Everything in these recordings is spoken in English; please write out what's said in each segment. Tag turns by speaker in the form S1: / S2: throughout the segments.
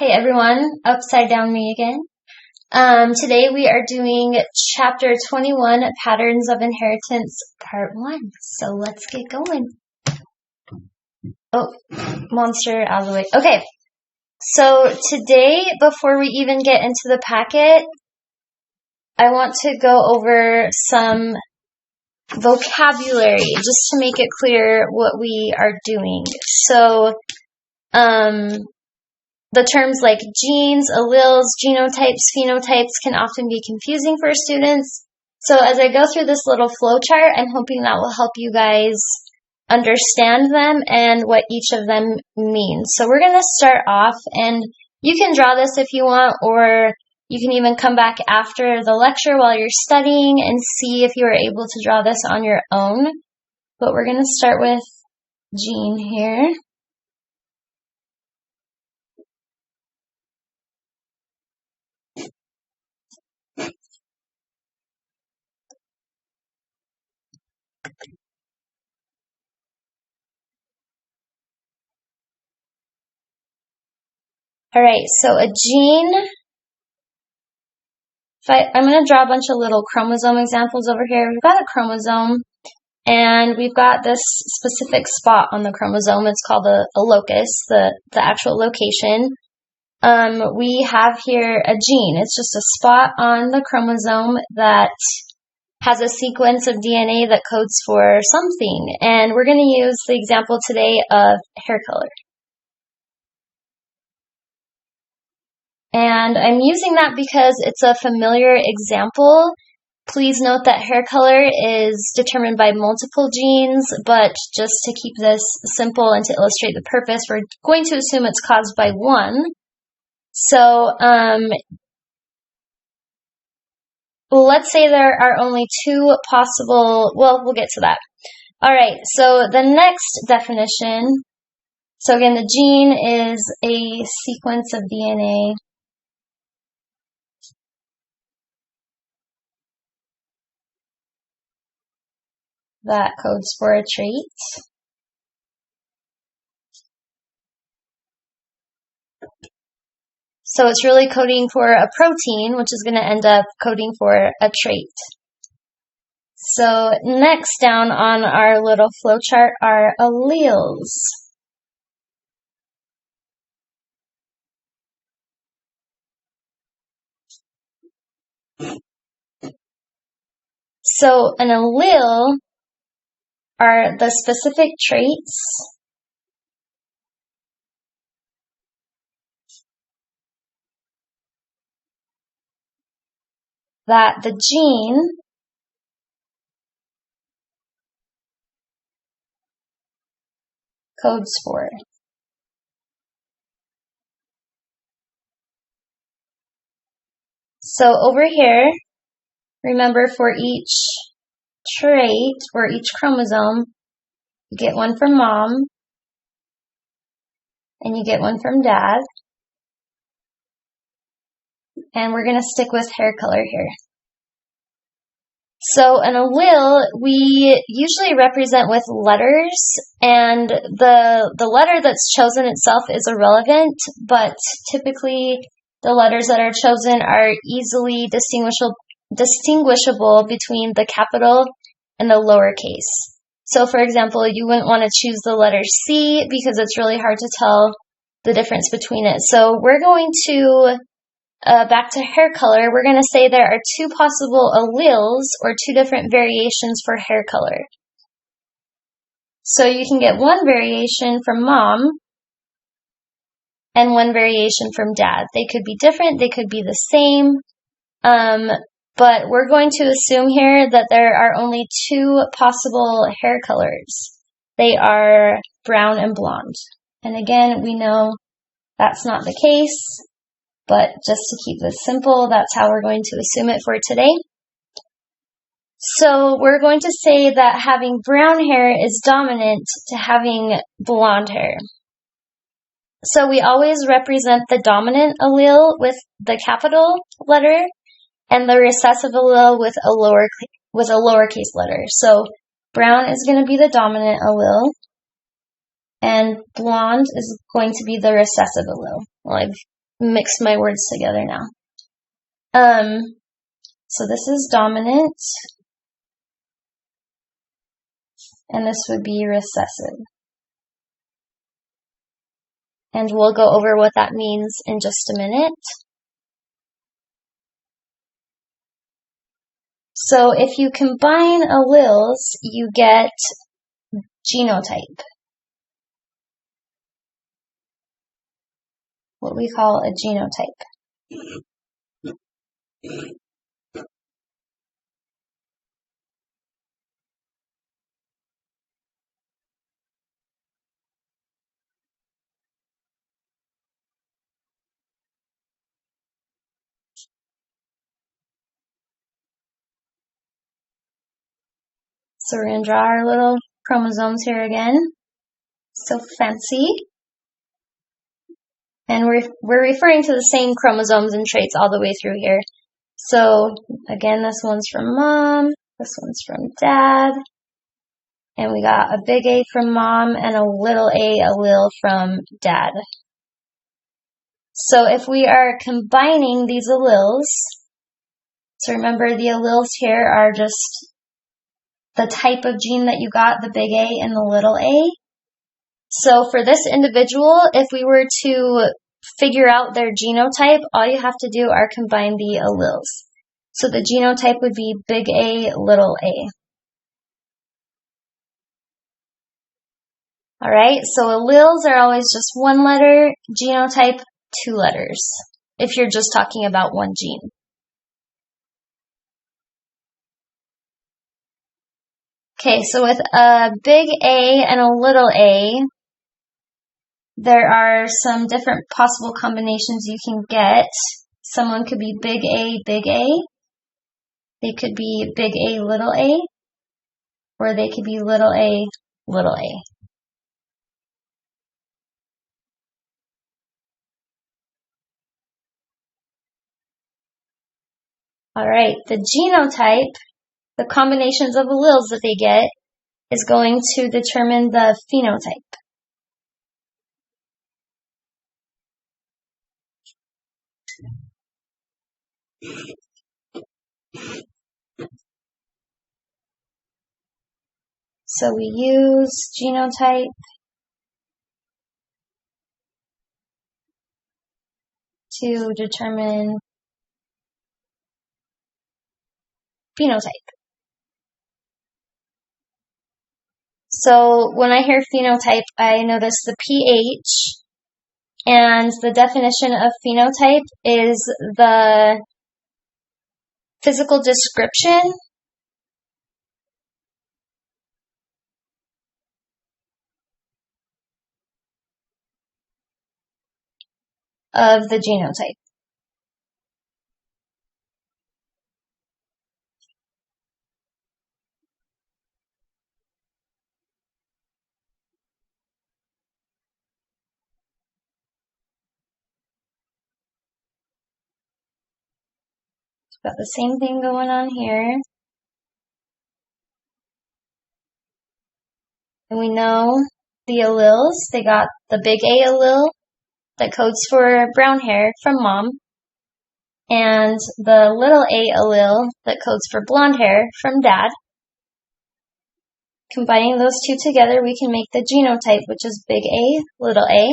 S1: Hey everyone, Upside Down me again. Today we are doing chapter 21, Patterns of Inheritance, part 1. So let's get going. Oh, monster out of the way. Okay, so today, before we even get into the packet, I want to go over some vocabulary just to make it clear what we are doing. So, the terms like genes, alleles, genotypes, phenotypes can often be confusing for students. So as I go through this little flowchart, I'm hoping that will help you guys understand them and what each of them means. So we're going to start off, and you can draw this if you want, or you can even come back after the lecture while you're studying and see if you are able to draw this on your own. But we're going to start with gene here. Alright, so a gene, I'm going to draw a bunch of little chromosome examples over here. We've got a chromosome, and we've got this specific spot on the chromosome. It's called a locus, the actual location. We have here a gene. It's just a spot on the chromosome that has a sequence of DNA that codes for something. And we're going to use the example today of hair color. And I'm using that because it's a familiar example. Please note that hair color is determined by multiple genes, but just to keep this simple and to illustrate the purpose, we're going to assume it's caused by one. So, let's say there are only two possible, well, we'll get to that. Alright, so the next definition, so again, the gene is a sequence of DNA that codes for a trait. So it's really coding for a protein, which is going to end up coding for a trait. So next down on our little flowchart are alleles. So an allele are the specific traits that the gene codes for. So over here, remember for each trait, or each chromosome, you get one from mom, and you get one from dad. And we're going to stick with hair color here. So an allele we usually represent with letters, and the letter that's chosen itself is irrelevant, but typically the letters that are chosen are easily distinguishable between the capital and the lowercase. So for example, you wouldn't want to choose the letter C because it's really hard to tell the difference between it. So we're going to back to hair color, we're going to say there are two possible alleles, or two different variations for hair color. So you can get one variation from mom, and one variation from dad. They could be different, they could be the same, but we're going to assume here that there are only two possible hair colors. They are brown and blonde. And again, we know that's not the case. But just to keep this simple, that's how we're going to assume it for today. So we're going to say that having brown hair is dominant to having blonde hair. So we always represent the dominant allele with the capital letter and the recessive allele with a lowercase letter. So brown is going to be the dominant allele, and blonde is going to be the recessive allele. Well, I've mix my words together now. So this is dominant, and this would be recessive. And we'll go over what that means in just a minute. So if you combine alleles, you get genotype. What we call a genotype. So we're going to draw our little chromosomes here again. So fancy. And we're referring to the same chromosomes and traits all the way through here. So again, this one's from mom, this one's from dad, and we got a big A from mom and a little a allele from dad. So if we are combining these alleles, so remember the alleles here are just the type of gene that you got, the big A and the little a. So for this individual, if we were to figure out their genotype, all you have to do are combine the alleles. So the genotype would be big A, little a. Alright, so alleles are always just one letter, genotype, 2 letters, if you're just talking about one gene. Okay, so with a big A and a little a, there are some different possible combinations you can get. Someone could be big A, big A. They could be big A, little a. Or they could be little a, little a. Alright, the genotype, the combinations of alleles that they get, is going to determine the phenotype. So we use genotype to determine phenotype. So when I hear phenotype, I notice the pH, and the definition of phenotype is the physical description of the genotype. Got the same thing going on here. And we know the alleles, they got the big A allele that codes for brown hair from mom, and the little a allele that codes for blonde hair from dad. Combining those two together, we can make the genotype, which is big A, little a.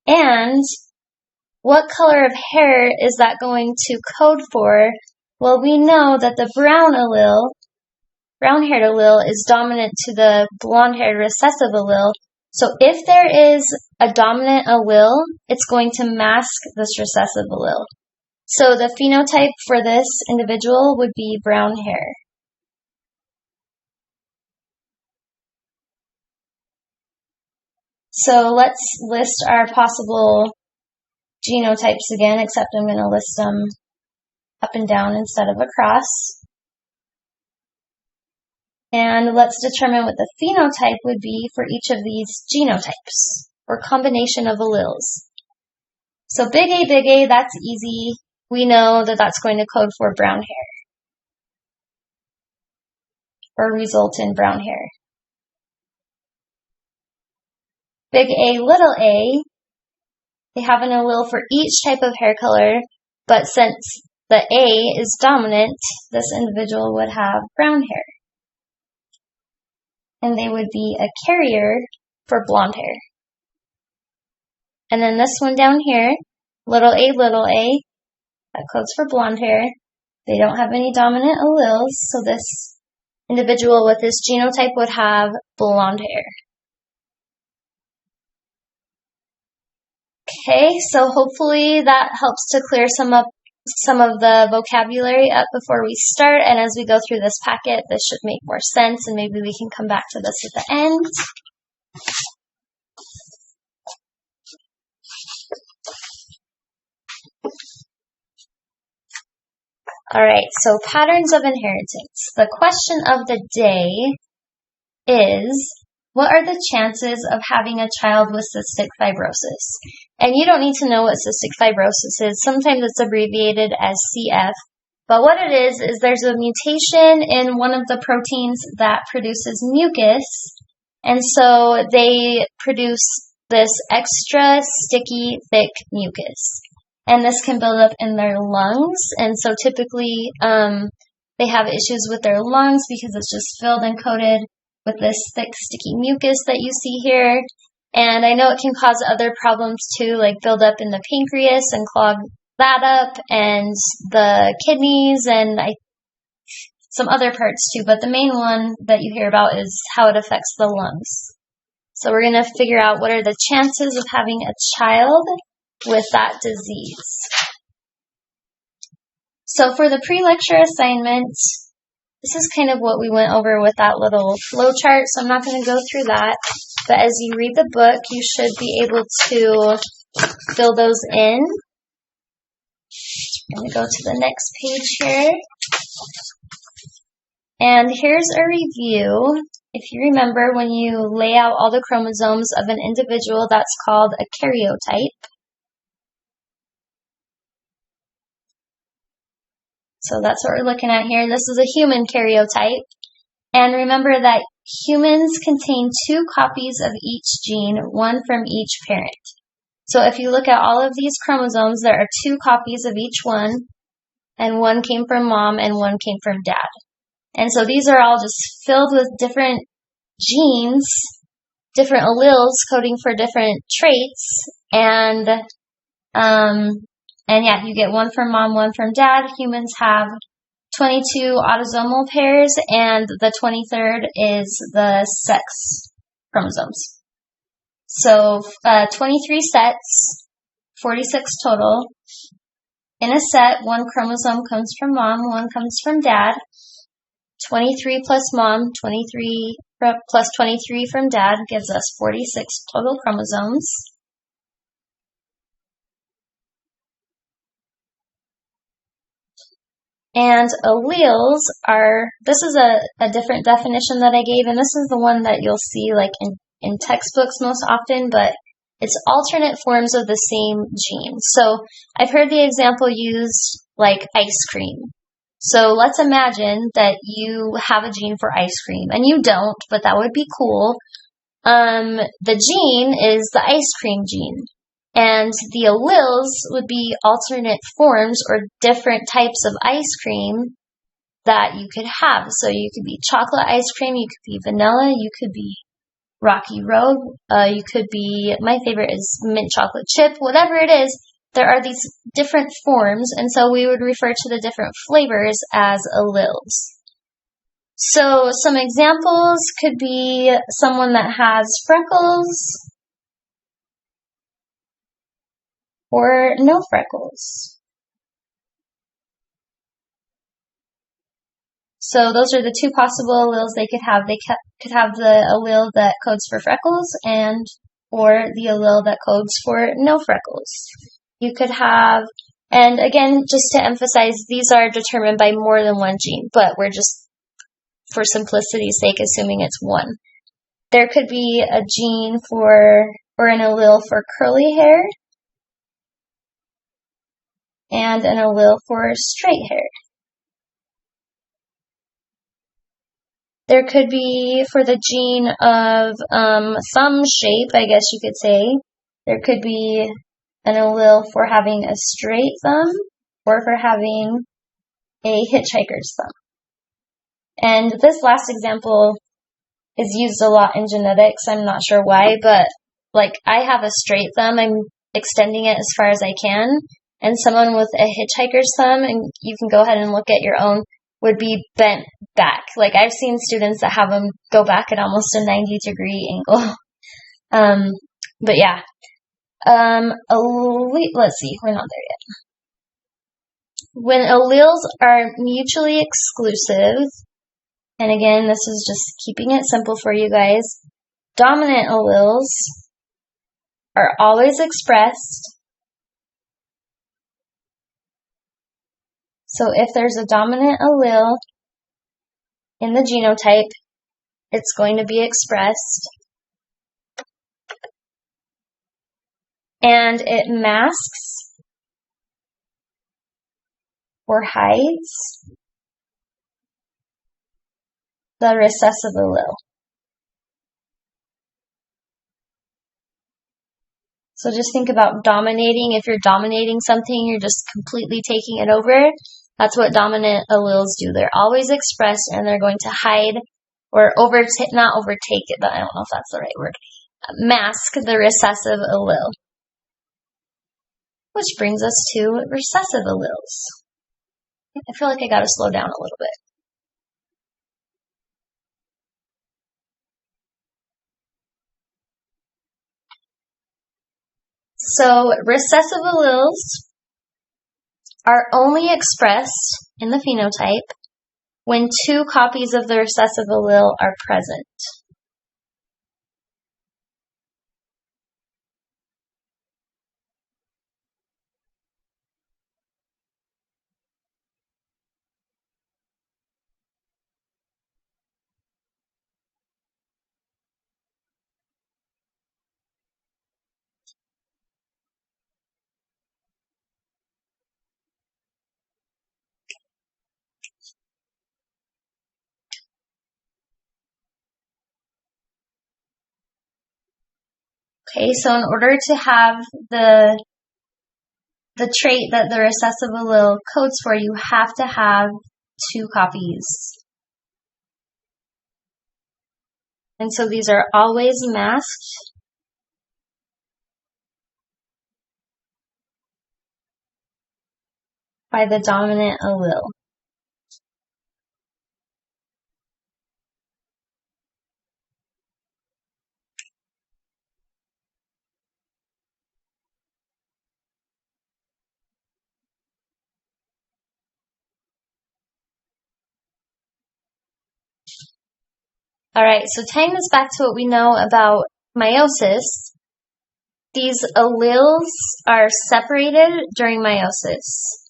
S1: And what color of hair is that going to code for? Well, we know that the brown-haired allele is dominant to the blonde-haired recessive allele. So if there is a dominant allele, it's going to mask this recessive allele. So the phenotype for this individual would be brown hair. So let's list our possible genotypes again, except I'm going to list them up and down instead of across. And let's determine what the phenotype would be for each of these genotypes, or combination of alleles. So big A, that's easy. We know that that's going to code for brown hair, or result in brown hair. Big A, little a, They have an allele for each type of hair color, but since the A is dominant, this individual would have brown hair. And they would be a carrier for blonde hair. And then this one down here, little a, that codes for blonde hair. They don't have any dominant alleles, so this individual with this genotype would have blonde hair. Okay, so hopefully that helps to clear some of the vocabulary up before we start, and as we go through this packet, this should make more sense, and maybe we can come back to this at the end. Alright, so patterns of inheritance. The question of the day is, what are the chances of having a child with cystic fibrosis? And you don't need to know what cystic fibrosis is. Sometimes it's abbreviated as CF. But what it is there's a mutation in one of the proteins that produces mucus. And so they produce this extra sticky, thick mucus. And this can build up in their lungs. And so typically they have issues with their lungs because it's just filled and coated with this thick, sticky mucus that you see here. And I know it can cause other problems too, like build up in the pancreas and clog that up, and the kidneys, and some other parts too. But the main one that you hear about is how it affects the lungs. So we're going to figure out what are the chances of having a child with that disease. So for the pre-lecture assignment, this is kind of what we went over with that little flow chart, so I'm not going to go through that. But as you read the book, you should be able to fill those in. I'm going to go to the next page here. And here's a review. If you remember, when you lay out all the chromosomes of an individual, that's called a karyotype. So that's what we're looking at here. This is a human karyotype. And remember that humans contain 2 copies of each gene, one from each parent. So if you look at all of these chromosomes, there are 2 copies of each one, and one came from mom and one came from dad. And so these are all just filled with different genes, different alleles coding for different traits, and yeah, you get one from mom, one from dad. Humans have 22 autosomal pairs, and the 23rd is the sex chromosomes. So 23 sets, 46 total. In a set, one chromosome comes from mom, one comes from dad. 23 plus mom, 23 plus 23 from dad gives us 46 total chromosomes. And alleles are, this is a different definition that I gave, and this is the one that you'll see like in textbooks most often, but it's alternate forms of the same gene. So I've heard the example used like ice cream. So let's imagine that you have a gene for ice cream, and you don't, but that would be cool. The gene is the ice cream gene. And the alleles would be alternate forms or different types of ice cream that you could have. So you could be chocolate ice cream, you could be vanilla, you could be Rocky Road, you could be, my favorite is mint chocolate chip, whatever it is, there are these different forms, and so we would refer to the different flavors as alleles. So some examples could be someone that has freckles, or no freckles. So those are the 2 possible alleles they could have. They could have the allele that codes for freckles or the allele that codes for no freckles. You could have, and again, just to emphasize, these are determined by more than one gene, but we're just, for simplicity's sake, assuming it's one. There could be a gene or an allele for curly hair, and an allele for straight hair. There could be, for the gene of thumb shape, I guess you could say, there could be an allele for having a straight thumb or for having a hitchhiker's thumb. And this last example is used a lot in genetics. I'm not sure why, but like I have a straight thumb. I'm extending it as far as I can. And someone with a hitchhiker's thumb, and you can go ahead and look at your own, would be bent back. Like I've seen students that have them go back at almost a 90-degree angle. But yeah. Let's see. We're not there yet. When alleles are mutually exclusive, and again, this is just keeping it simple for you guys, dominant alleles are always expressed. So if there's a dominant allele in the genotype, it's going to be expressed. And it masks or hides the recessive allele. So just think about dominating. If you're dominating something, you're just completely taking it over. That's what dominant alleles do. They're always expressed and they're going to hide or not overtake it, but I don't know if that's the right word. Mask the recessive allele. Which brings us to recessive alleles. I feel like I gotta slow down a little bit. So recessive alleles are only expressed in the phenotype when 2 copies of the recessive allele are present. Okay, so in order to have the trait that the recessive allele codes for, you have to have 2 copies. And so these are always masked by the dominant allele. Alright, so tying this back to what we know about meiosis, these alleles are separated during meiosis.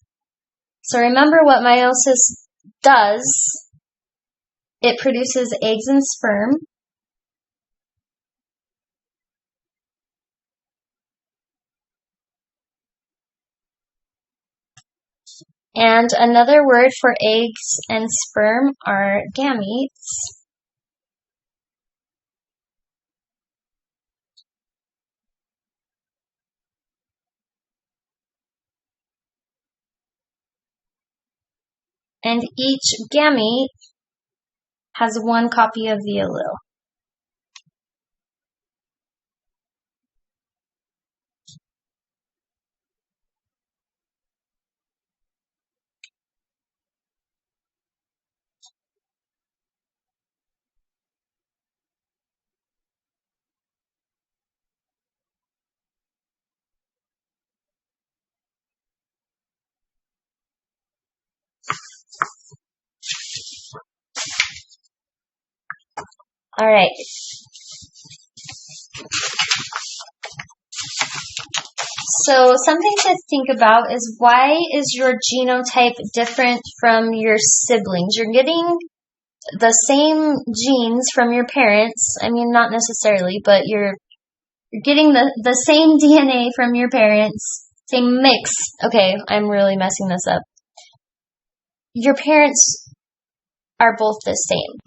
S1: So remember what meiosis does. It produces eggs and sperm. And another word for eggs and sperm are gametes. And each gamete has 1 copy of the allele. Alright. So something to think about is, why is your genotype different from your siblings? You're getting the same genes from your parents. I mean, not necessarily, but you're getting the same DNA from your parents, same mix. Okay, I'm really messing this up. Your parents are both the same.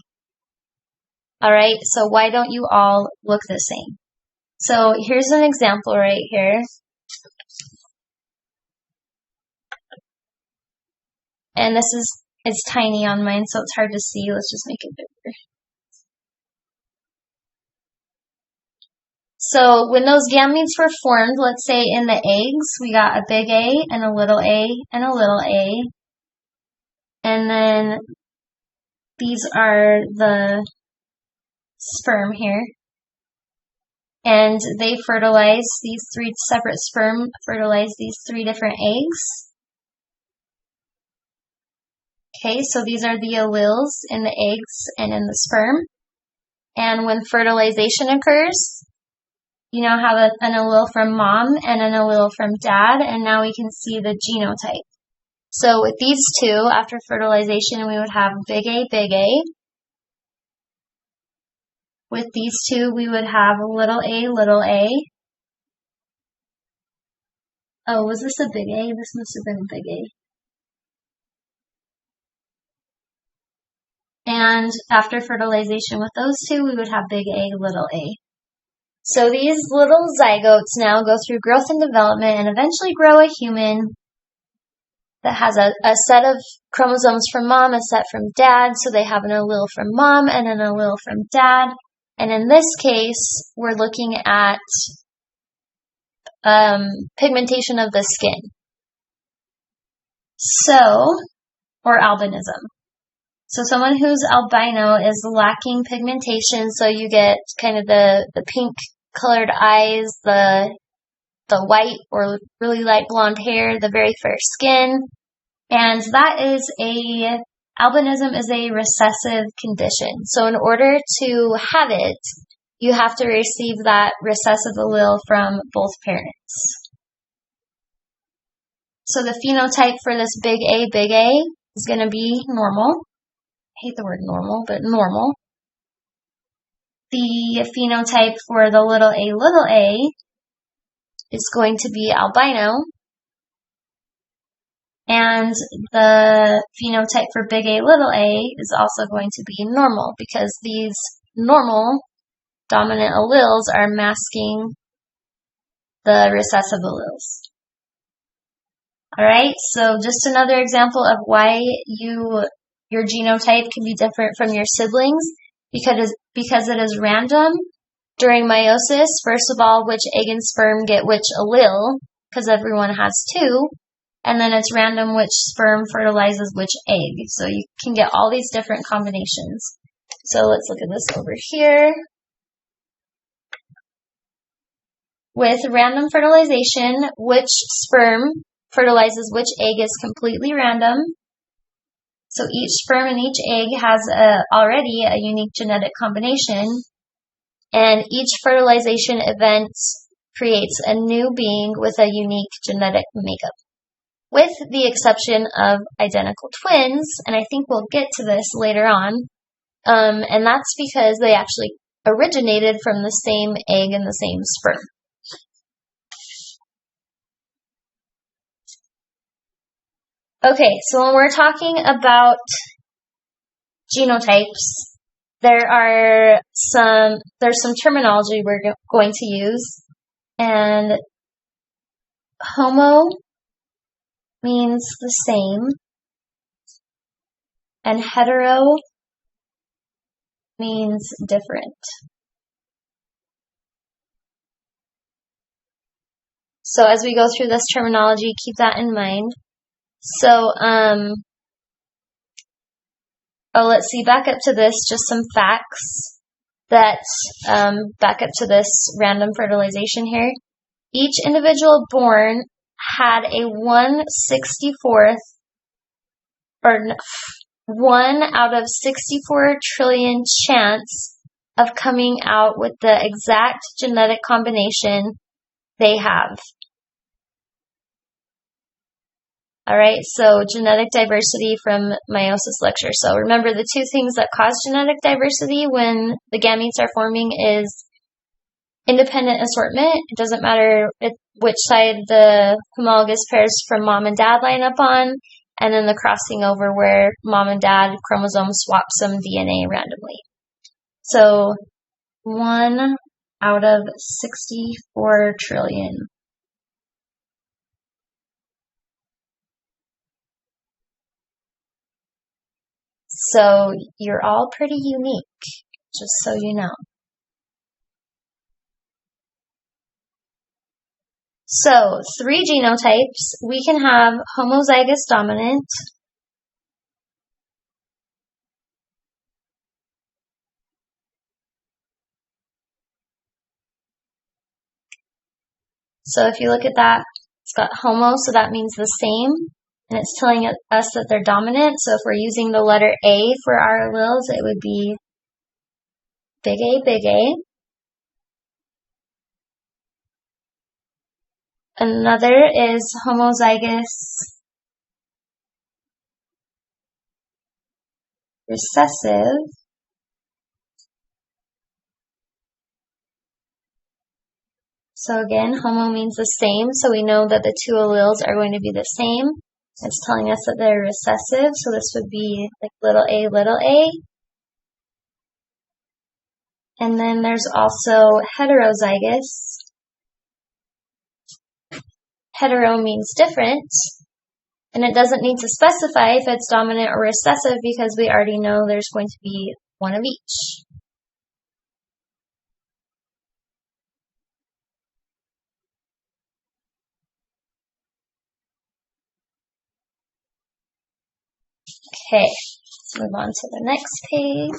S1: Alright, so why don't you all look the same? So here's an example right here. And it's tiny on mine, so it's hard to see. Let's just make it bigger. So when those gametes were formed, let's say in the eggs, we got a big A and a little a and a little a. And then these are the sperm here. And they fertilize, these three separate sperm fertilize these three different eggs. Okay, so these are the alleles in the eggs and in the sperm. And when fertilization occurs, you now have an allele from mom and an allele from dad, and now we can see the genotype. So with these two, after fertilization, we would have big A, big A. With these two, we would have little a, little a. Oh, was this a big A? This must have been a big A. And after fertilization with those two, we would have big A, little a. So these little zygotes now go through growth and development and eventually grow a human that has a set of chromosomes from mom, a set from dad. So they have an allele from mom and an allele from dad. And in this case, we're looking at pigmentation of the skin. Or albinism. So someone who's albino is lacking pigmentation, so you get kind of the pink colored eyes, the white or really light blonde hair, the very fair skin. And albinism is a recessive condition. So in order to have it, you have to receive that recessive allele from both parents. So the phenotype for this big A is going to be normal. I hate the word normal, but normal. The phenotype for the little a is going to be albino. And the phenotype for big A, little a is also going to be normal because these normal dominant alleles are masking the recessive alleles. Alright, so just another example of why your genotype can be different from your siblings because it is random. During meiosis, first of all, which egg and sperm get which allele, because everyone has two. And then it's random which sperm fertilizes which egg. So you can get all these different combinations. So let's look at this over here. With random fertilization, which sperm fertilizes which egg is completely random. So each sperm and each egg has already a unique genetic combination. And each fertilization event creates a new being with a unique genetic makeup. With the exception of identical twins, and I think we'll get to this later on, and that's because they actually originated from the same egg and the same sperm. Okay, so when we're talking about genotypes, there's some terminology we're going to use, and homo means the same, and hetero means different. So as we go through this terminology, keep that in mind. So, let's see, back up to this, just some facts that back up to this random fertilization here. Each individual born had a 1/64th, or 1 out of 64 trillion chance of coming out with the exact genetic combination they have. Alright, so genetic diversity from meiosis lecture. So remember, the two things that cause genetic diversity when the gametes are forming is independent assortment. It doesn't matter which side the homologous pairs from mom and dad line up on, and then the crossing over where mom and dad chromosomes swap some DNA randomly. So 1 out of 64 trillion. So you're all pretty unique, just so you know. So 3 genotypes, we can have homozygous dominant, so if you look at that, it's got homo, so that means the same, and it's telling us that they're dominant. So if we're using the letter A for our alleles, it would be big A, big A. Another is homozygous recessive. So again, homo means the same, so we know that the 2 alleles are going to be the same. It's telling us that they're recessive, so this would be like little a, little a. And then there's also heterozygous. Hetero means different, and it doesn't need to specify if it's dominant or recessive because we already know there's going to be one of each. Okay, let's move on to the next page.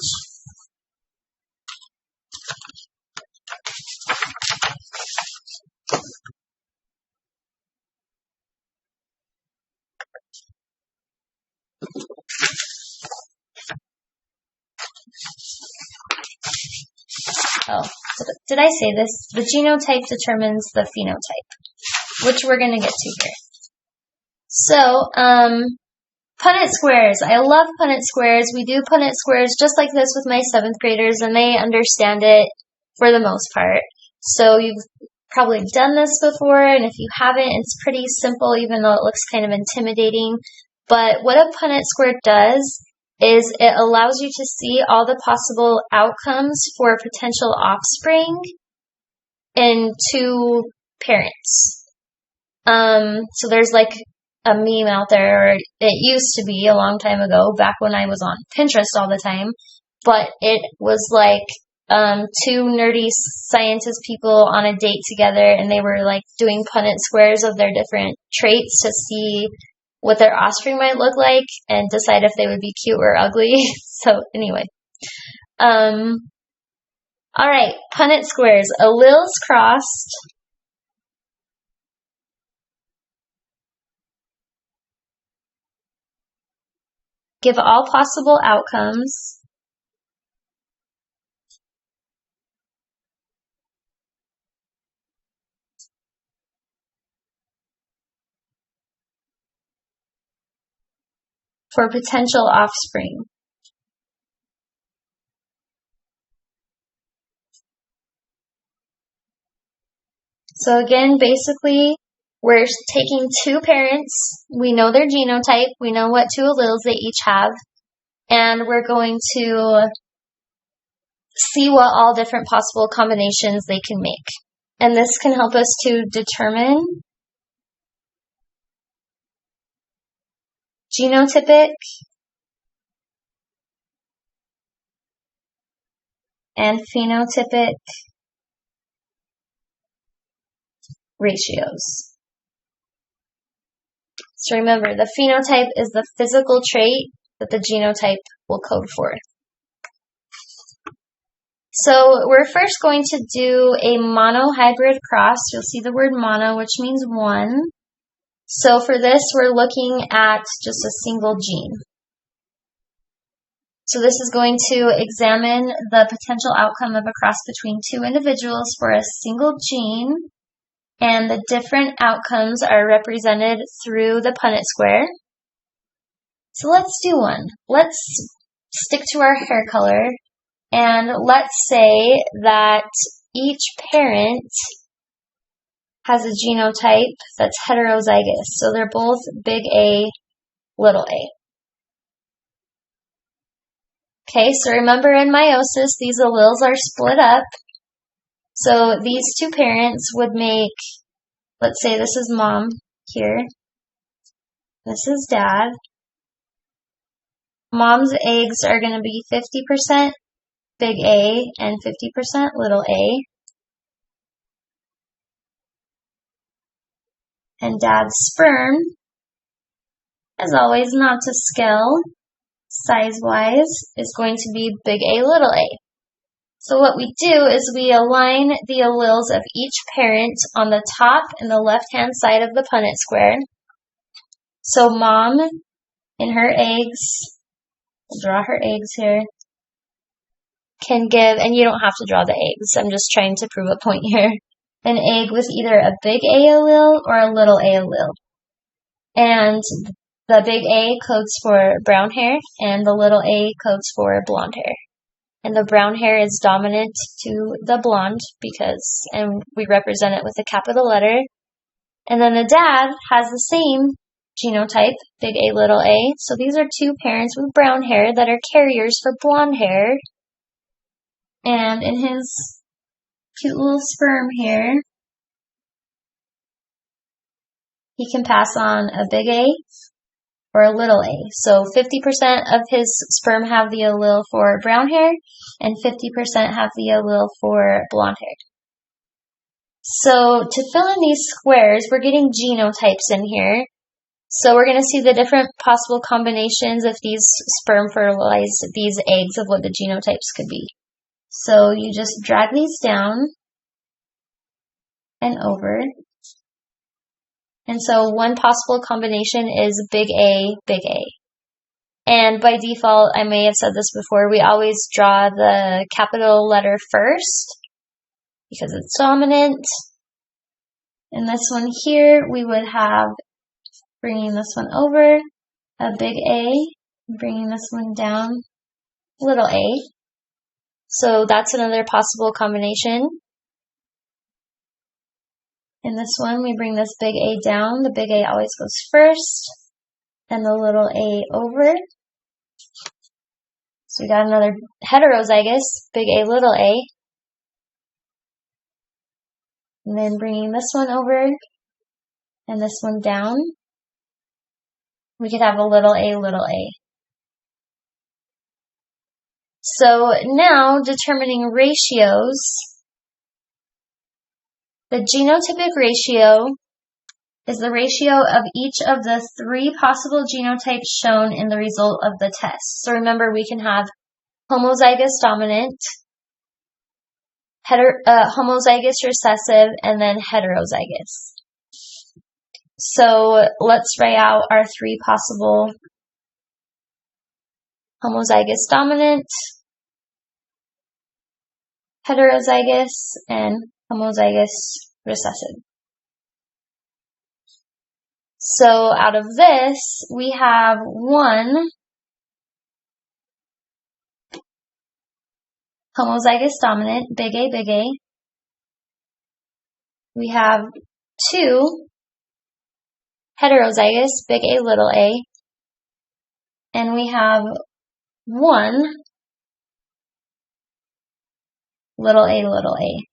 S1: Oh, did I say this? The genotype determines the phenotype, which we're going to get to here. So, Punnett squares. I love Punnett squares. We do Punnett squares just like this with my 7th graders, and they understand it for the most part. So you've probably done this before, and if you haven't, it's pretty simple, even though it looks kind of intimidating. But what a Punnett square does is it allows you to see all the possible outcomes for potential offspring in 2 parents. So there's like a meme out there, or it used to be a long time ago, back when I was on Pinterest all the time, but it was like 2 nerdy scientist people on a date together, and they were like doing Punnett squares of their different traits to see what their offspring might look like and decide if they would be cute or ugly. So anyway, all right, Punnett squares, alleles crossed. Give all possible outcomes. For potential offspring. So again, basically, we're taking 2 parents. We know their genotype. We know what 2 alleles they each have. And we're going to see what all different possible combinations they can make. And this can help us to determine genotypic and phenotypic ratios. So remember, the phenotype is the physical trait that the genotype will code for. So we're first going to do a monohybrid cross. You'll see the word mono, which means 1. So for this, we're looking at just a single gene. So this is going to examine the potential outcome of a cross between 2 individuals for a single gene, and the different outcomes are represented through the Punnett square. So let's do one. Let's stick to our hair color, and let's say that each parent has a genotype that's heterozygous. So they're both big A, little a. Okay, so remember in meiosis, these alleles are split up. So these 2 parents would make, let's say this is mom here. This is dad. Mom's eggs are going to be 50% big A and 50% little a. And Dad's sperm, as always, not to scale, size-wise, is going to be big A, little a. So what we do is we align the alleles of each parent on the top and the left-hand side of the Punnett square. So Mom, in her eggs, we'll draw her eggs here, can give, and you don't have to draw the eggs, I'm just trying to prove a point here, an egg with either a big A allele or a little a allele. And the big A codes for brown hair, and the little a codes for blonde hair. And the brown hair is dominant to the blonde and we represent it with a capital letter. And then the dad has the same genotype, big A, little a. So these are two parents with brown hair that are carriers for blonde hair. And in his cute little sperm here, he can pass on a big A or a little a. So 50% of his sperm have the allele for brown hair and 50% have the allele for blonde hair. So to fill in these squares, we're getting genotypes in here. So we're going to see the different possible combinations if these sperm fertilize these eggs of what the genotypes could be. So you just drag these down and over. And so one possible combination is big A, big A. And by default, I may have said this before, we always draw the capital letter first because it's dominant. And this one here, we would have, bringing this one over, a big A, bringing this one down, little a. So that's another possible combination. In this one, we bring this big A down. The big A always goes first, and the little a over. So we got another heterozygous, big A, little a. And then bringing this one over, and this one down. We could have a little a, little a. So now, determining ratios. The genotypic ratio is the ratio of each of the three possible genotypes shown in the result of the test. So remember, we can have homozygous dominant, homozygous recessive, and then heterozygous. So let's write out our three possible: homozygous dominant, heterozygous, and homozygous recessive. So out of this, we have 1 homozygous dominant, big A, big A. We have 2 heterozygous, big A, little a. And we have 1 little a, little a.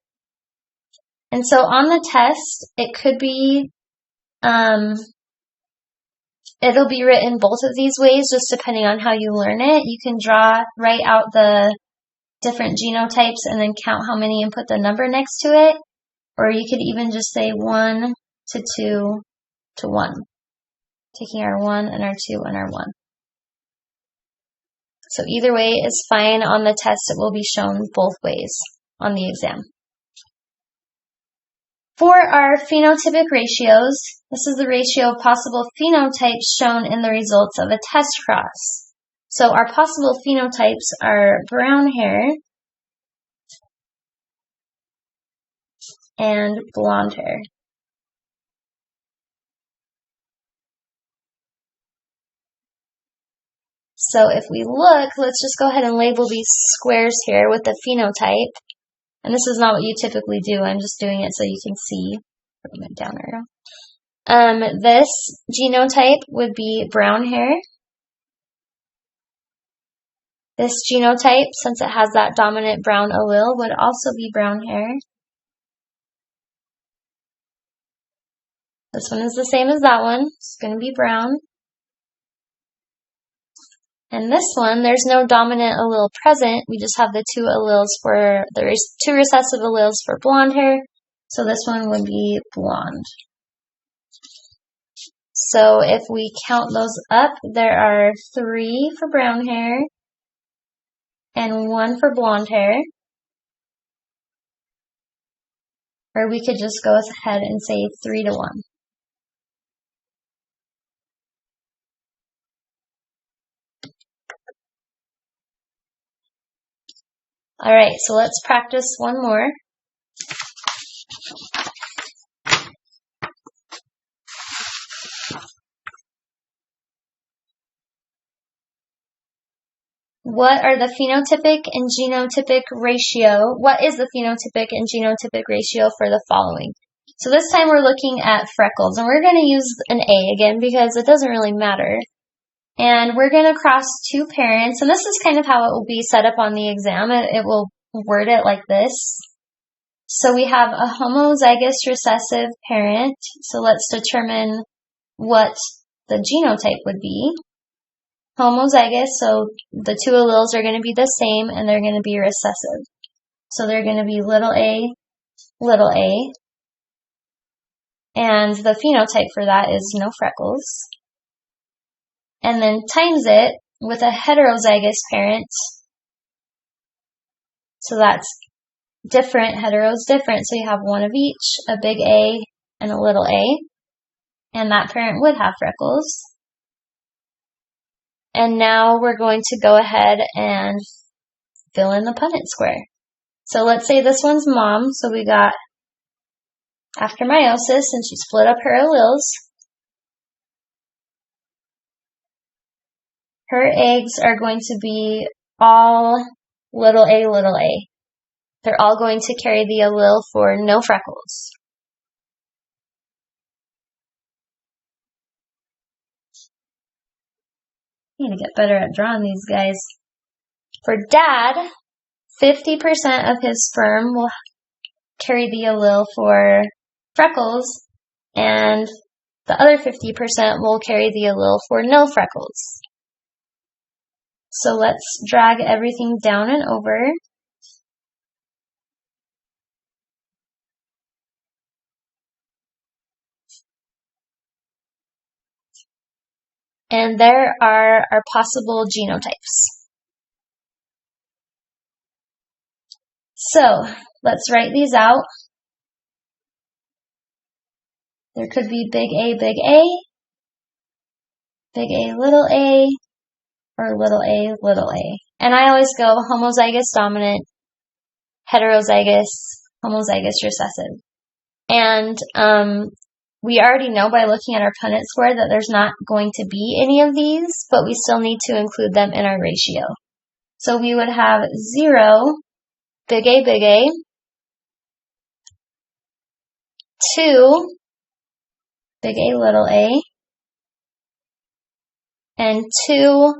S1: And so on the test, it could be, it'll be written both of these ways, just depending on how you learn it. You can write out the different genotypes and then count how many and put the number next to it. Or you could even just say 1 to 2 to 1. Taking our 1 and our 2 and our 1. So either way is fine. On the test, it will be shown both ways on the exam. For our phenotypic ratios, this is the ratio of possible phenotypes shown in the results of a test cross. So our possible phenotypes are brown hair and blonde hair. So if we look, let's just go ahead and label these squares here with the phenotype. And this is not what you typically do. I'm just doing it so you can see. Bring it down there. This genotype would be brown hair. This genotype, since it has that dominant brown allele, would also be brown hair. This one is the same as that one. It's going to be brown. And this one, there's no dominant allele present. We just have the two alleles for, there's two recessive alleles for blonde hair. So this one would be blonde. So if we count those up, there are 3 for brown hair and 1 for blonde hair. Or we could just go ahead and say 3 to 1. All right, so let's practice one more. What are the phenotypic and genotypic ratio? What is the phenotypic and genotypic ratio for the following? So this time we're looking at freckles, and we're going to use an A again because it doesn't really matter. And we're going to cross 2 parents, and this is kind of how it will be set up on the exam. It will word it like this. So we have a homozygous recessive parent. So let's determine what the genotype would be. Homozygous, so the 2 alleles are going to be the same and they're going to be recessive. So they're going to be little a, and the phenotype for that is no freckles. And then times it with a heterozygous parent. So that's different, hetero's different, so you have one of each, a big A and a little a, and that parent would have freckles. And now we're going to go ahead and fill in the Punnett square. So let's say this one's mom, so we got after meiosis, and she split up her alleles. Her eggs are going to be all little a. They're all going to carry the allele for no freckles. I need to get better at drawing these guys. For dad, 50% of his sperm will carry the allele for freckles, and the other 50% will carry the allele for no freckles. So let's drag everything down and over. And there are our possible genotypes. So let's write these out. There could be big A, big A, little a, or little a, little a. And I always go homozygous dominant, heterozygous, homozygous recessive. And we already know by looking at our Punnett square that there's not going to be any of these, but we still need to include them in our ratio. So we would have 0, big A, 2, big A, and 2,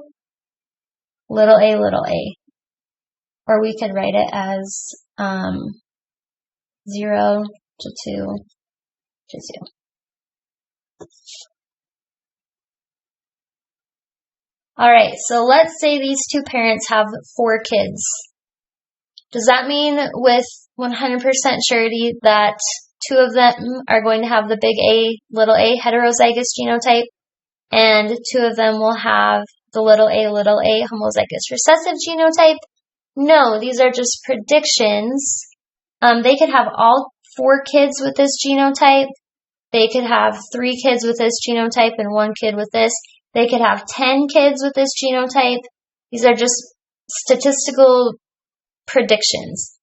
S1: little a. Or we could write it as 0 to 2 to 2. All right, so let's say these 2 parents have 4 kids. Does that mean with 100% surety that 2 of them are going to have the big A, little a heterozygous genotype, and 2 of them will have the little a homozygous recessive genotype? No, these are just predictions. They could have all 4 kids with this genotype. They could have 3 kids with this genotype and 1 kid with this. They could have 10 kids with this genotype. These are just statistical predictions.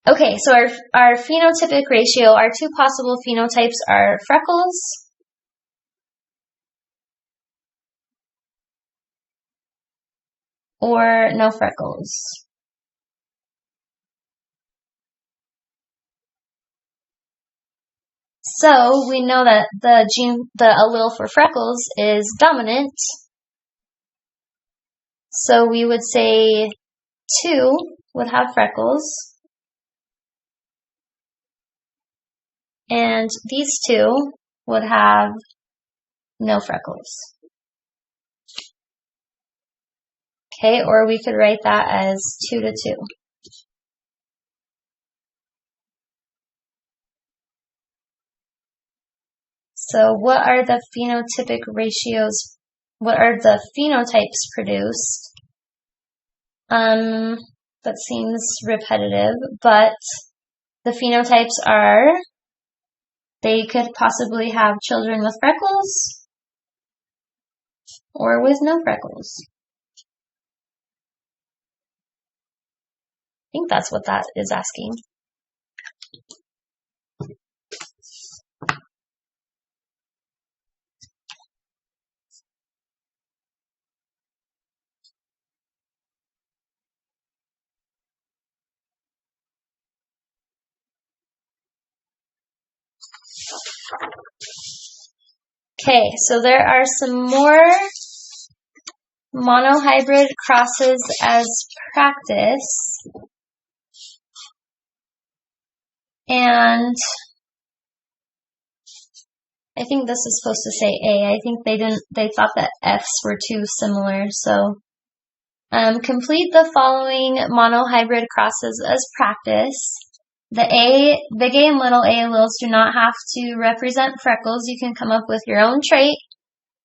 S1: Okay, so our phenotypic ratio, our 2 possible phenotypes are freckles or no freckles. So we know that the allele for freckles is dominant. So we would say 2 would have freckles. And these 2 would have no freckles. Okay, or we could write that as 2 to 2. So what are the phenotypic ratios? What are the phenotypes produced? That seems repetitive, but the phenotypes are, they could possibly have children with freckles or with no freckles. I think that's what that is asking. Okay, so there are some more monohybrid crosses as practice. And I think this is supposed to say A. I think they thought that F's were too similar. So complete the following monohybrid crosses as practice. The big A and little a alleles do not have to represent freckles. You can come up with your own trait.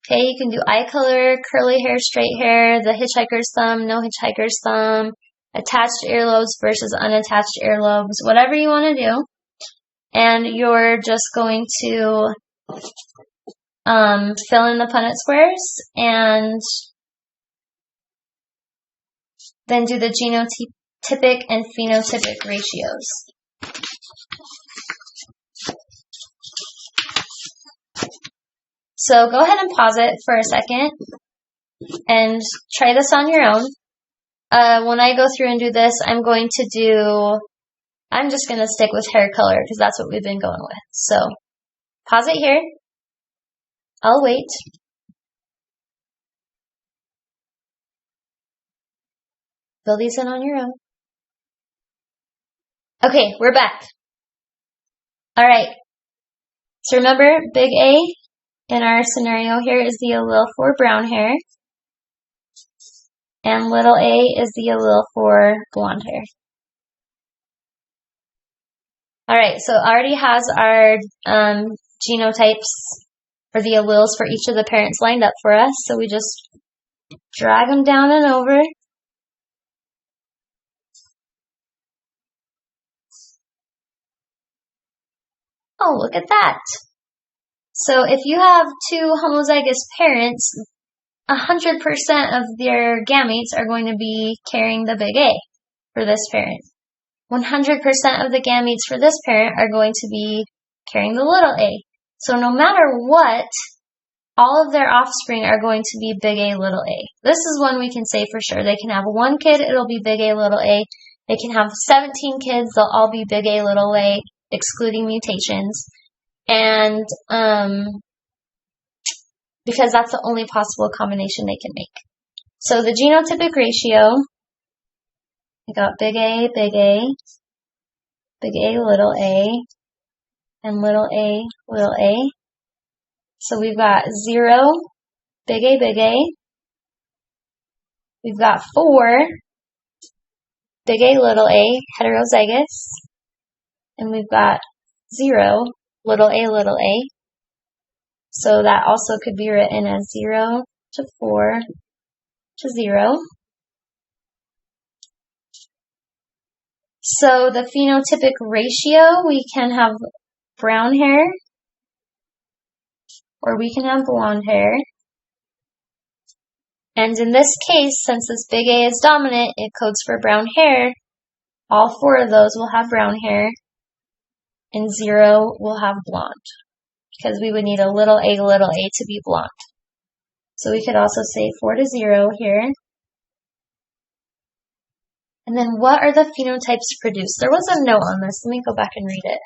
S1: Okay, you can do eye color, curly hair, straight hair, the hitchhiker's thumb, no hitchhiker's thumb, attached earlobes versus unattached earlobes, whatever you want to do. And you're just going to fill in the Punnett squares and then do the genotypic and phenotypic ratios. So go ahead and pause it for a second and try this on your own. When I go through and do this, I'm just going to stick with hair color because that's what we've been going with. So pause it here. I'll wait. Fill these in on your own. Okay, we're back. All right. So remember, big A in our scenario here is the allele for brown hair. And little a is the allele for blonde hair. All right, so it already has our genotypes or the alleles for each of the parents lined up for us. So we just drag them down and over. Oh, look at that. So if you have two homozygous parents, 100% of their gametes are going to be carrying the big A for this parent. 100% of the gametes for this parent are going to be carrying the little a. So no matter what, all of their offspring are going to be big A, little a. This is one we can say for sure. They can have one kid, it'll be big A, little a. They can have 17 kids, they'll all be big A, little a, excluding mutations. And because that's the only possible combination they can make. So the genotypic ratio, we got big A, big A, big A, little a, and little a, little a. So we've got 0, big A, big A. We've got 4, big A, little a, heterozygous. And we've got 0, little a, little a. So that also could be written as 0 to 4 to 0. So the phenotypic ratio, we can have brown hair, or we can have blonde hair. And in this case, since this big A is dominant, it codes for brown hair. All 4 of those will have brown hair, and 0 will have blonde, because we would need a little a to be blonde. So we could also say 4 to 0 here. And then what are the phenotypes produced? There was a note on this. Let me go back and read it.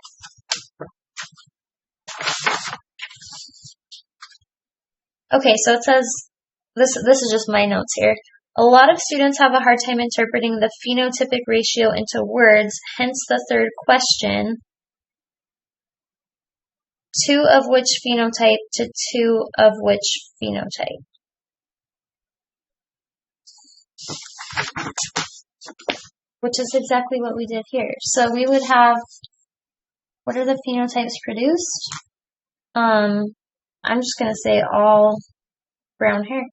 S1: Okay, so it says, this is just my notes here. A lot of students have a hard time interpreting the phenotypic ratio into words, hence the third question. 2 of which phenotype to 2 of which phenotype? which is exactly what we did here. So we would have, what are the phenotypes produced? I'm just going to say all brown hair.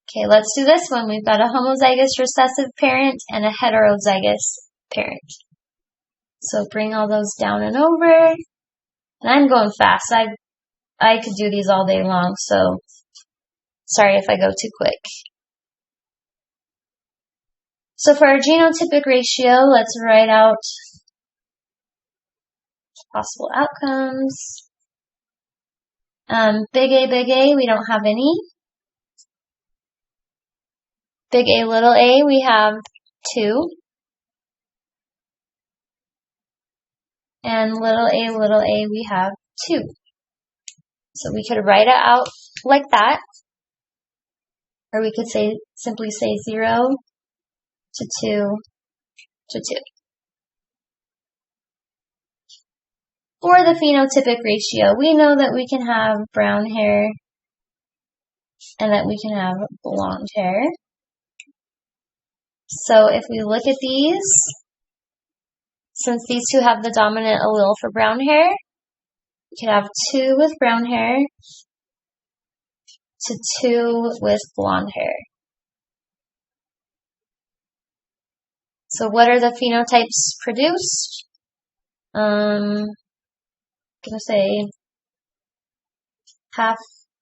S1: Okay, let's do this one. We've got a homozygous recessive parent and a heterozygous parent. So bring all those down and over. And I'm going fast. I could do these all day long, so sorry if I go too quick. So for our genotypic ratio, let's write out possible outcomes. Big A, we don't have any. Big A, we have 2. And little a, we have 2. So we could write it out like that. Or we could simply say 0 to 2 to 2. For the phenotypic ratio, we know that we can have brown hair and that we can have blonde hair. So if we look at these, since these two have the dominant allele for brown hair, we can have 2 with brown hair to 2 with blonde hair. So what are the phenotypes produced? I'm gonna say half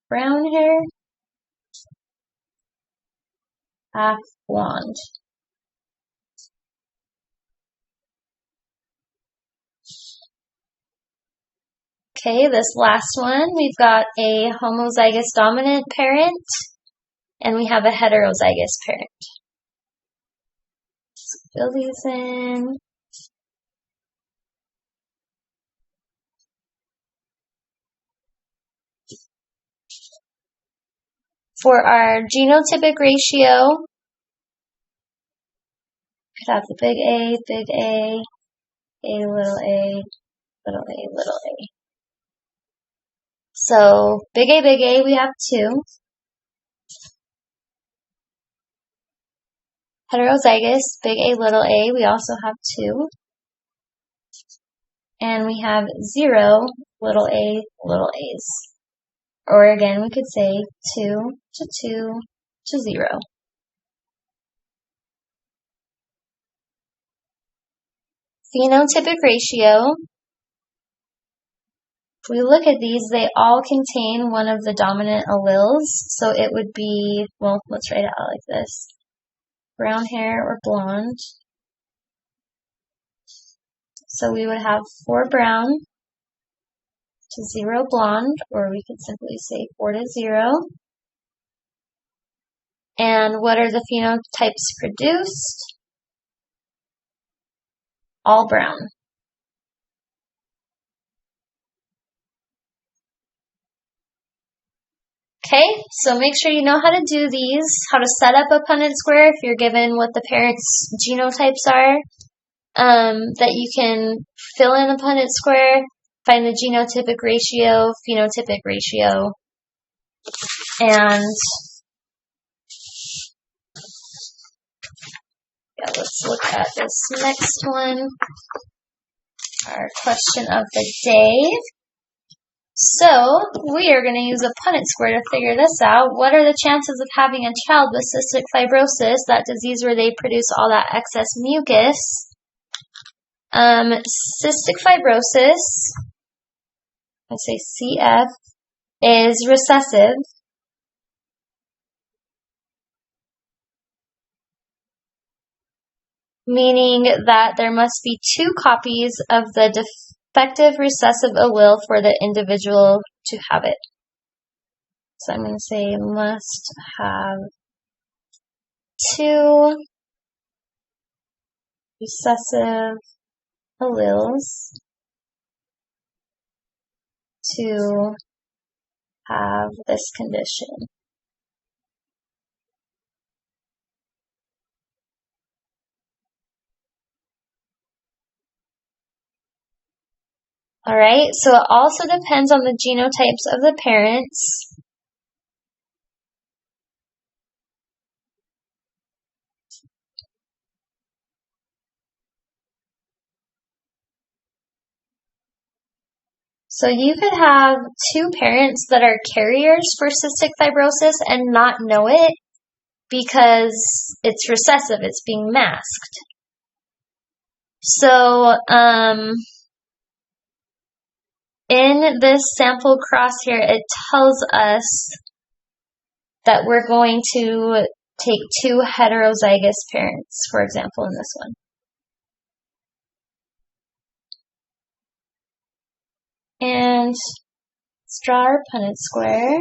S1: brown hair, half blonde. Okay, this last one, we've got a homozygous dominant parent, and we have a heterozygous parent. So fill these in. For our genotypic ratio, we could have the big A, little a, little a, little a. So big A, we have 2. Heterozygous, big A, we also have 2. And we have 0, little a's. Or again, we could say 2 to 2 to 0. Phenotypic ratio. If we look at these, they all contain one of the dominant alleles. So it would be, well, let's write it out like this. Brown hair or blonde. So we would have 4 brown to 0 blonde, or we could simply say 4 to 0. And what are the phenotypes produced? All brown. Okay, so make sure you know how to do these, how to set up a Punnett square if you're given what the parents' genotypes are, that you can fill in a Punnett square, find the genotypic ratio, phenotypic ratio, and let's look at this next one, our question of the day. So, we are going to use a Punnett square to figure this out. What are the chances of having a child with cystic fibrosis, that disease where they produce all that excess mucus? Cystic fibrosis, let's say CF, is recessive. Meaning that there must be 2 copies of the defective recessive allele for the individual to have it. So I'm going to say must have 2 recessive alleles to have this condition. All right, so it also depends on the genotypes of the parents. So you could have two parents that are carriers for cystic fibrosis and not know it because it's recessive, it's being masked. So, in this sample cross here, it tells us that we're going to take two heterozygous parents, for example, in this one. And let's draw our Punnett square.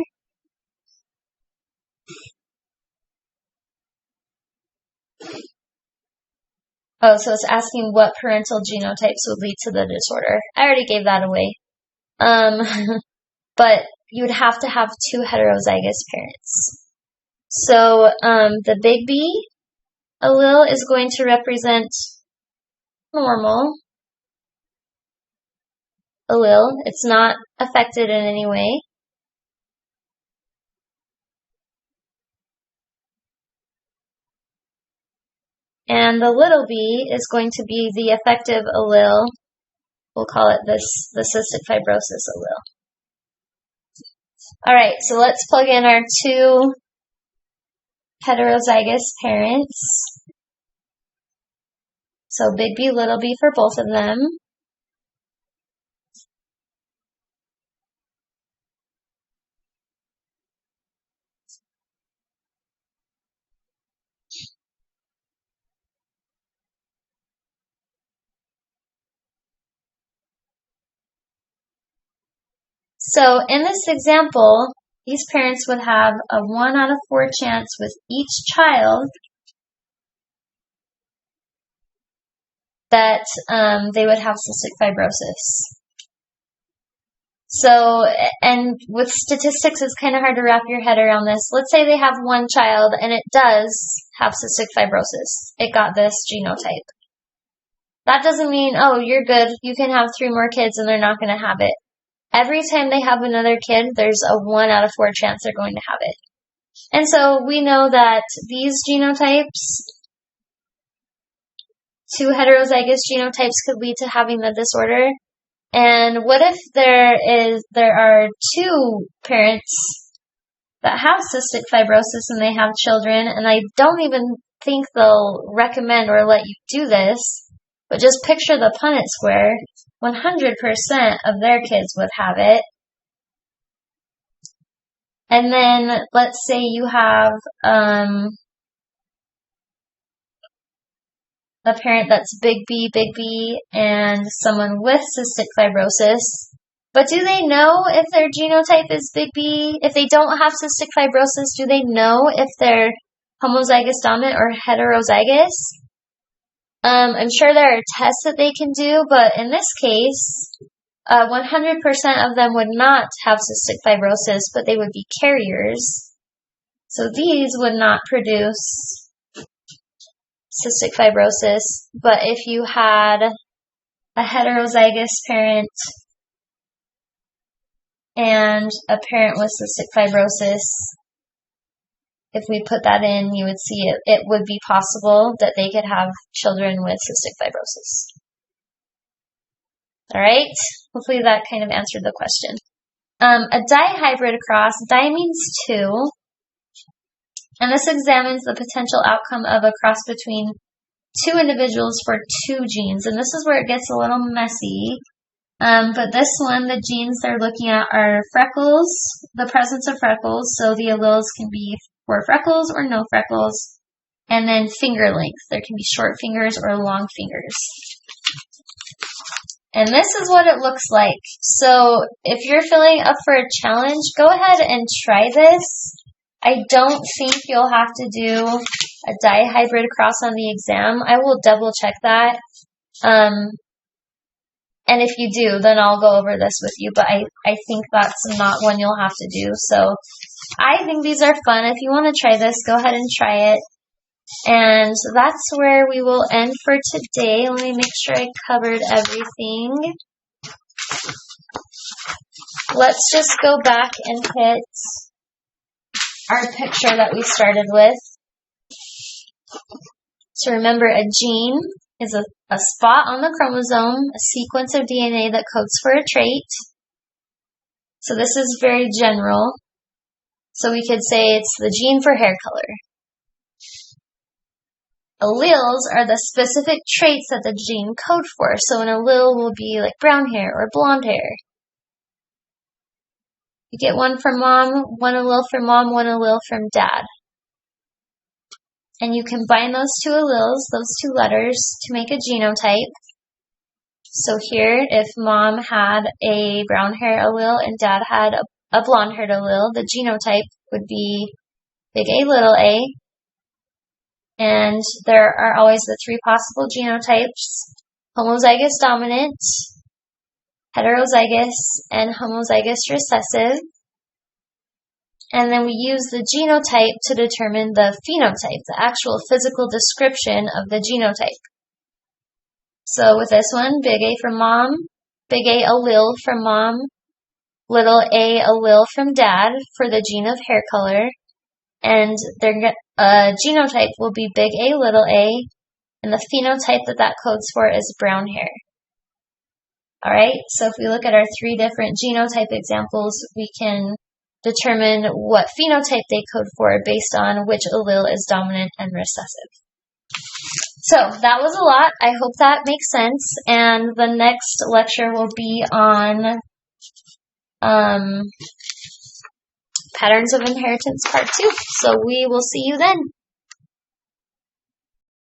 S1: Oh, so it's asking what parental genotypes would lead to the disorder. I already gave that away. But you would have to have two heterozygous parents. So the big B allele is going to represent normal allele. It's not affected in any way. And the little b is going to be the affective allele. We'll call it the cystic fibrosis allele. All right, so let's plug in our two heterozygous parents. So big B, little b for both of them. So in this example, these parents would have a 1 out of 4 chance with each child that they would have cystic fibrosis. So, and with statistics, it's kind of hard to wrap your head around this. Let's say they have one child and it does have cystic fibrosis. It got this genotype. That doesn't mean, oh, you're good, you can have 3 more kids and they're not going to have it. Every time they have another kid, there's a 1 out of 4 chance they're going to have it. And so we know that these genotypes, 2 heterozygous genotypes, could lead to having the disorder. And what if there are 2 parents that have cystic fibrosis and they have children, and I don't even think they'll recommend or let you do this, but just picture the Punnett square. 100% of their kids would have it. And then let's say you have a parent that's big B, and someone with cystic fibrosis. But do they know if their genotype is big B? If they don't have cystic fibrosis, do they know if they're homozygous dominant or heterozygous? I'm sure there are tests that they can do, but in this case, 100% of them would not have cystic fibrosis, but they would be carriers. So these would not produce cystic fibrosis. But if you had a heterozygous parent and a parent with cystic fibrosis, if we put that in, you would see it would be possible that they could have children with cystic fibrosis. All right, hopefully that kind of answered the question. A dihybrid cross, di means 2, and this examines the potential outcome of a cross between 2 individuals for 2 genes, and this is where it gets a little messy. But this one, the genes they're looking at are freckles, the presence of freckles, so the alleles can be for freckles or no freckles, and then finger length. There can be short fingers or long fingers. And this is what it looks like. So if you're feeling up for a challenge, go ahead and try this. I don't think you'll have to do a dihybrid cross on the exam. I will double check that. And if you do, then I'll go over this with you, but I think that's not one you'll have to do. So I think these are fun. If you want to try this, go ahead and try it. And that's where we will end for today. Let me make sure I covered everything. let's just go back and hit our picture that we started with. So remember, a gene is a spot on the chromosome, a sequence of DNA that codes for a trait. So this is very general. So we could say it's the gene for hair color. Alleles are the specific traits that the gene code for. So an allele will be like brown hair or blonde hair. You get one from mom, one allele from mom, one allele from dad. And you combine those two alleles, those two letters, to make a genotype. So here, if mom had a brown hair allele and dad had a blonde haired allele, the genotype would be big A, little a. And there are always the three possible genotypes: homozygous dominant, heterozygous, and homozygous recessive. And then we use the genotype to determine the phenotype, the actual physical description of the genotype. So with this one, big A from mom, big A allele from mom, little a allele from dad for the gene of hair color. And their genotype will be big A, little a, and the phenotype that codes for is brown hair. Alright, so if we look at our three different genotype examples, we can determine what phenotype they code for based on which allele is dominant and recessive. So that was a lot. I hope that makes sense. And the next lecture will be on Patterns of Inheritance Part 2. So we will see you then.